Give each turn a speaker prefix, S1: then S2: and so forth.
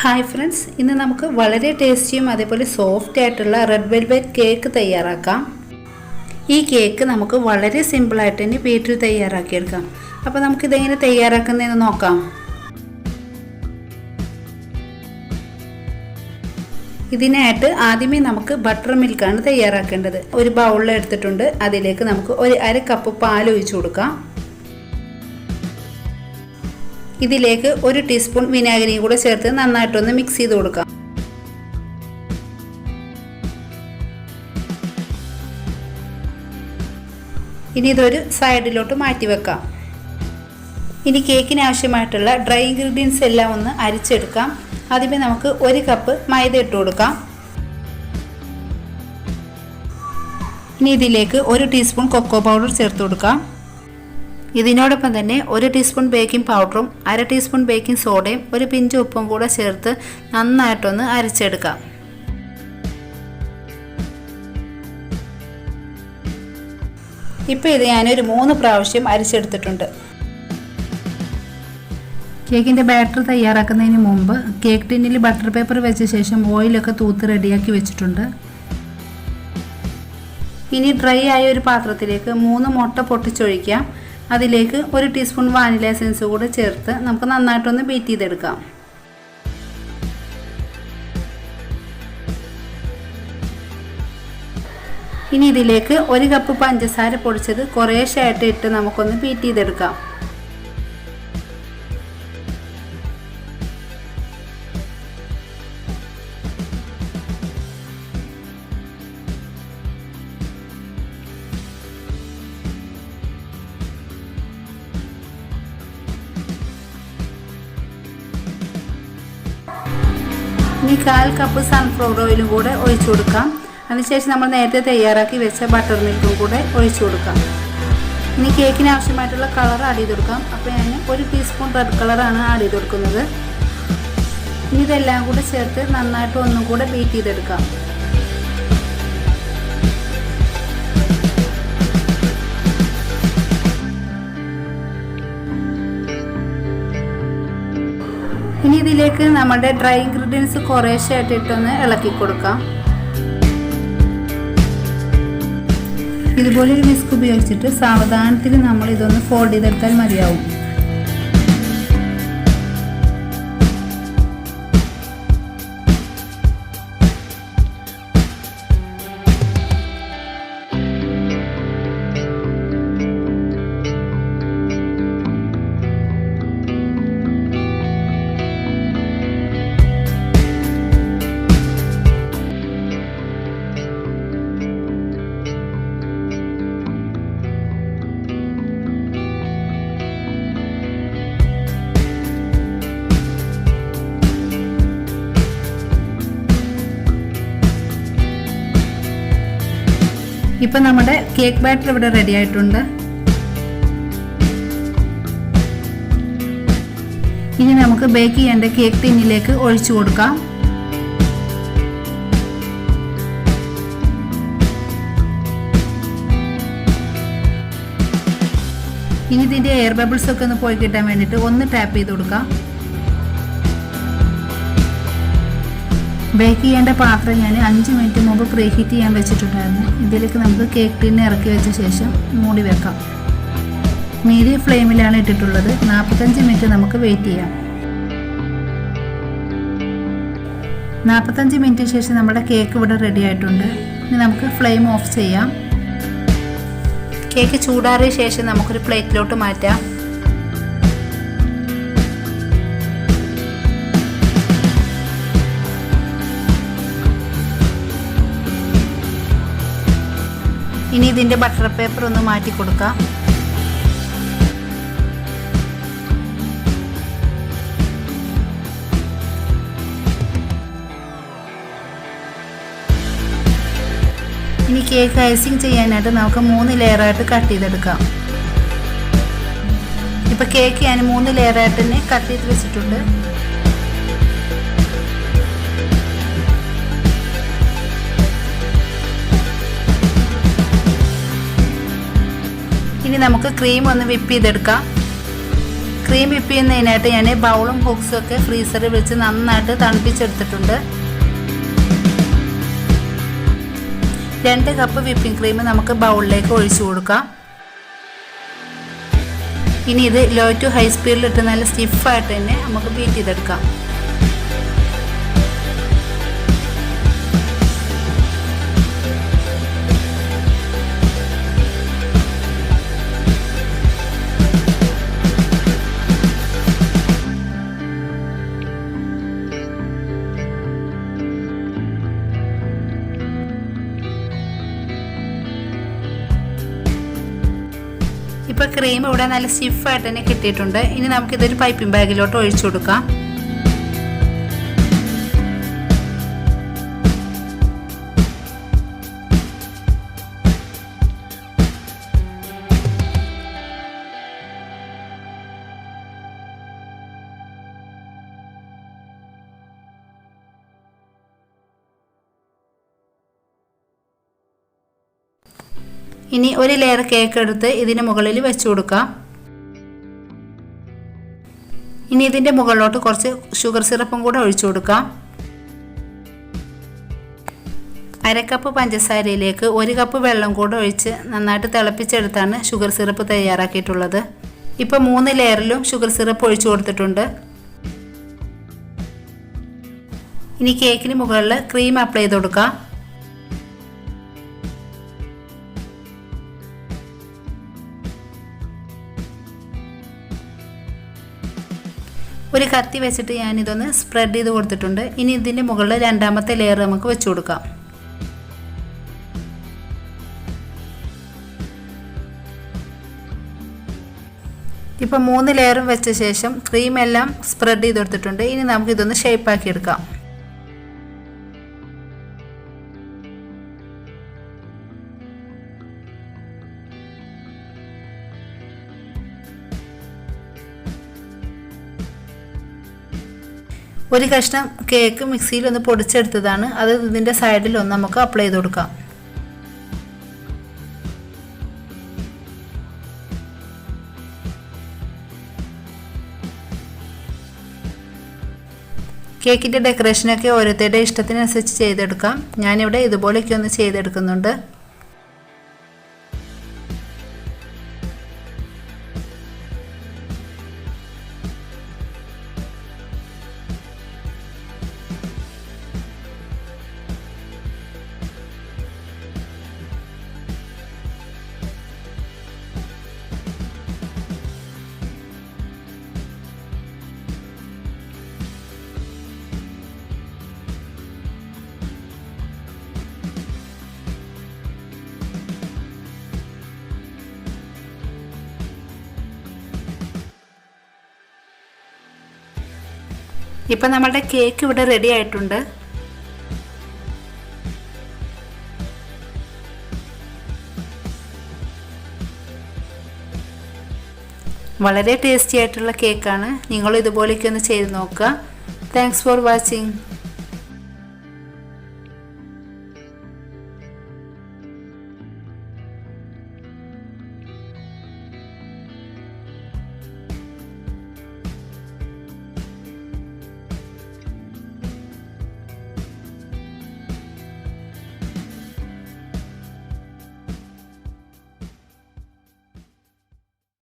S1: Hi friends, ഇന്ന് നമുക്ക് വളരെ ടേസ്റ്റിയും അതേപോലെ സോഫ്റ്റ് ആയിട്ടുള്ള റെഡ് വെൽവെറ്റ് കേക്ക് തയ്യാറാക്കാം. ഈ കേക്ക് നമുക്ക് വളരെ സിമ്പിളായിട്ട് തന്നെ വീട്ടിൽ തയ്യാറാക്കിയെടുക്കാം. അപ്പോൾ നമുക്കിതെങ്ങനെ തയ്യാറാക്കുന്നതെന്ന് നോക്കാം. ഇതിനായിട്ട് ആദ്യമേ നമുക്ക് ബട്ടർ മിൽക്കാണ് തയ്യാറാക്കേണ്ടത്. ഒരു ബൗളിൽ എടുത്തിട്ടുണ്ട്. അതിലേക്ക് നമുക്ക് ഒരു അര കപ്പ് പാൽ ഒഴിച്ചു കൊടുക്കാം. ഇതിലേക്ക് ഒരു ടീസ്പൂൺ വിനാഗിരിയും കൂടെ ചേർത്ത് നന്നായിട്ടൊന്ന് മിക്സ് ചെയ്ത് കൊടുക്കാം. ഇനി ഇതൊരു സൈഡിലോട്ട് മാറ്റി വെക്കാം. ഇനി കേക്കിന് ആവശ്യമായിട്ടുള്ള ഡ്രൈ ഇൻഗ്രീഡിയൻസ് എല്ലാം ഒന്ന് അരിച്ചെടുക്കാം. ആദ്യമേ നമുക്ക് ഒരു കപ്പ് മൈദ ഇട്ട് കൊടുക്കാം. ഇനി ഇതിലേക്ക് ഒരു ടീസ്പൂൺ കൊക്കോ പൗഡർ ചേർത്ത് കൊടുക്കാം. ഇതിനോടൊപ്പം തന്നെ ഒരു ടീസ്പൂൺ ബേക്കിംഗ് പൗഡറും അര ടീസ്പൂൺ ബേക്കിംഗ് സോഡയും ഒരു പിഞ്ച് ഉപ്പും കൂടെ ചേർത്ത് നന്നായിട്ടൊന്ന് അരച്ചെടുക്കാം. ഇപ്പോൾ ഇത് ഞാനൊരു 3 പ്രാവശ്യം അരച്ചെടുത്തിട്ടുണ്ട്. കേക്കിൻ്റെ ബാറ്റർ തയ്യാറാക്കുന്നതിന് മുമ്പ് കേക്ക് ടിന്നിൽ ബട്ടർ പേപ്പർ വെച്ച ശേഷം ഓയിലൊക്കെ തൂത്ത് റെഡിയാക്കി വെച്ചിട്ടുണ്ട്. ഇനി ഡ്രൈ ആയ ഒരു പാത്രത്തിലേക്ക് 3 മുട്ട പൊട്ടിച്ചൊഴിക്കാം. അതിലേക്ക് ഒരു ടീസ്പൂൺ വാനില എസൻസ് കൂടെ ചേർത്ത് നമുക്ക് നന്നായിട്ടൊന്ന് ബീറ്റ് ചെയ്തെടുക്കാം. ഇനി ഇതിലേക്ക് ഒരു കപ്പ് പഞ്ചസാര പൊടിച്ചത് കുറേശ്ശായിട്ട് ഇട്ട് നമുക്കൊന്ന് ബീറ്റ് ചെയ്തെടുക്കാം. ഇനി 1/4 കപ്പ് സൺഫ്ലവർ ഓയിലും കൂടെ ഒഴിച്ചു കൊടുക്കാം. അതിനുശേഷം നമ്മൾ നേരത്തെ തയ്യാറാക്കി വെച്ച ബട്ടർ മിൽക്കും കൂടെ ഒഴിച്ചു കൊടുക്കാം. ഇനി കേക്കിന് ആവശ്യമായിട്ടുള്ള കളർ ആഡ് ചെയ്ത് കൊടുക്കാം. അപ്പോൾ ഞാൻ ഒരു ടീസ്പൂൺ റെഡ് കളറാണ് ആഡ് ചെയ്ത് കൊടുക്കുന്നത്. ഇനി ഇതെല്ലാം കൂടെ ചേർത്ത് നന്നായിട്ട് ഒന്നും കൂടെ ബീറ്റ് ചെയ്തെടുക്കാം. ഇനി ഇതിലേക്ക് നമ്മുടെ ഡ്രൈ ഇൻഗ്രീഡിയൻസ് കുറേശ്ശായിട്ട് ഇട്ടൊന്ന് ഇളക്കി കൊടുക്കാം. ഇതുപോലെ ഒരു വിസ്ക് ഉപയോഗിച്ചിട്ട് സാവധാനത്തിൽ നമ്മൾ ഇതൊന്ന് ഫോൾഡ് ചെയ്തെടുത്താൽ മതിയാവും. ഇപ്പം നമ്മുടെ കേക്ക് ബാറ്റർ ഇവിടെ റെഡി ആയിട്ടുണ്ട്. ഇനി നമുക്ക് ബേക്ക് ചെയ്യേണ്ട കേക്ക് ടിന്നിലേക്ക് ഒഴിച്ചു കൊടുക്കാം. ഇനി ഇതിൻ്റെ എയർ ബബിൾസ് ഒക്കെ ഒന്ന് പോയി കിട്ടാൻ വേണ്ടിയിട്ട് ഒന്ന് ടാപ്പ് ചെയ്ത് കൊടുക്കാം. ബേക്ക് ചെയ്യേണ്ട പാത്രം ഞാൻ 5 മിനിറ്റ് മുമ്പ് പ്രീഹീറ്റ് ചെയ്യാൻ വെച്ചിട്ടുണ്ടായിരുന്നു. ഇതിലേക്ക് നമുക്ക് കേക്ക് ടിന്ന് ഇറക്കി വെച്ച ശേഷം മൂടി വെക്കാം. മീഡിയം ഫ്ലെയിമിലാണ് ഇട്ടിട്ടുള്ളത്. 45 മിനിറ്റ് നമുക്ക് വെയിറ്റ് ചെയ്യാം. 45 മിനിറ്റിന് ശേഷം നമ്മുടെ കേക്ക് ഇവിടെ റെഡി ആയിട്ടുണ്ട്. ഇനി നമുക്ക് ഫ്ലെയിം ഓഫ് ചെയ്യാം. കേക്ക് ചൂടാറിയ ശേഷം നമുക്കൊരു പ്ലേറ്റിലോട്ട് മാറ്റാം. ഇനി ഇതിൻ്റെ ബട്ടർ പേപ്പർ ഒന്ന് മാറ്റി കൊടുക്കാം. ഇനി കേക്ക് ഐസിങ് ചെയ്യാനായിട്ട് നമുക്ക് 3 ലെയറായിട്ട് കട്ട് ചെയ്തെടുക്കാം. ഇപ്പോൾ കേക്ക് ഞാൻ 3 ലെയറായിട്ട് തന്നെ കട്ട് ചെയ്ത് വെച്ചിട്ടുണ്ട്. ഇനി നമുക്ക് ക്രീം ഒന്ന് വിപ്പ് ചെയ്തെടുക്കാം. ക്രീം വിപ്പ് ചെയ്യുന്നതിനായിട്ട് ഞാൻ ബൗളും ഹുക്സും ഒക്കെ ഫ്രീസറിൽ വെച്ച് നന്നായിട്ട് തണുപ്പിച്ചെടുത്തിട്ടുണ്ട്. 2 കപ്പ് വിപ്പിംഗ് ക്രീം നമുക്ക് ബൗളിലേക്ക് ഒഴിച്ചു കൊടുക്കാം. ഇനി ഇത് ലോ ടു ഹൈ സ്പീഡിലിട്ട് നല്ല സ്റ്റിഫായിട്ട് തന്നെ നമുക്ക് ബീറ്റ് ചെയ്തെടുക്കാം. ഇപ്പോൾ ക്രീം ഇവിടെ നല്ല സ്റ്റിഫായിട്ട് തന്നെ കിട്ടിയിട്ടുണ്ട്. ഇനി നമുക്കിതൊരു പൈപ്പിംഗ് ബാഗിലോട്ട് ഒഴിച്ചു കൊടുക്കാം. ഇനി ഒരു ലെയർ കേക്ക് എടുത്ത് ഇതിന് മുകളിൽ വെച്ച് കൊടുക്കാം. ഇനി ഇതിൻ്റെ മുകളിലോട്ട് കുറച്ച് ഷുഗർ സിറപ്പും കൂടെ ഒഴിച്ചു കൊടുക്കാം. 1/2 കപ്പ് പഞ്ചസാരയിലേക്ക് 1 കപ്പ് വെള്ളം കൂടെ ഒഴിച്ച് നന്നായിട്ട് തിളപ്പിച്ചെടുത്താണ് ഷുഗർ സിറപ്പ് തയ്യാറാക്കിയിട്ടുള്ളത്. ഇപ്പോൾ 3 ലെയറിലും ഷുഗർ സിറപ്പ് ഒഴിച്ചു കൊടുത്തിട്ടുണ്ട്. ഇനി കേക്കിന് മുകളിൽ ക്രീം അപ്ലൈ ചെയ്ത് കൊടുക്കാം. ഒരു കത്തി വെച്ചിട്ട് ഞാനിതൊന്ന് സ്പ്രെഡ് ചെയ്ത് കൊടുത്തിട്ടുണ്ട്. ഇനി ഇതിൻ്റെ മുകളിൽ രണ്ടാമത്തെ ലെയർ നമുക്ക് വെച്ച് കൊടുക്കാം. ഇപ്പോൾ 3 ലെയറും വെച്ച ശേഷം ക്രീം എല്ലാം സ്പ്രെഡ് ചെയ്ത് കൊടുത്തിട്ടുണ്ട്. ഇനി നമുക്കിതൊന്ന് ഷേപ്പാക്കി എടുക്കാം. ഒരു കഷ്ണം കേക്ക് മിക്സിയിൽ ഒന്ന് പൊടിച്ചെടുത്തതാണ്. അത് ഇതിൻ്റെ സൈഡിലൊന്ന് നമുക്ക് അപ്ലൈ ചെയ്ത് കൊടുക്കാം. കേക്കിൻ്റെ ഡെക്കറേഷനൊക്കെ ഓരോരുത്തരുടെ ഇഷ്ടത്തിനനുസരിച്ച് ചെയ്തെടുക്കാം. ഞാനിവിടെ ഇതുപോലെയൊക്കെ ഒന്ന് ചെയ്തെടുക്കുന്നുണ്ട്. ഇപ്പം നമ്മുടെ കേക്ക് ഇവിടെ റെഡി ആയിട്ടുണ്ട്. വളരെ ടേസ്റ്റി ആയിട്ടുള്ള കേക്കാണ്. നിങ്ങൾ ഇതുപോലെയൊക്കെ ഒന്ന് ചെയ്ത് നോക്കുക. Thanks for watching.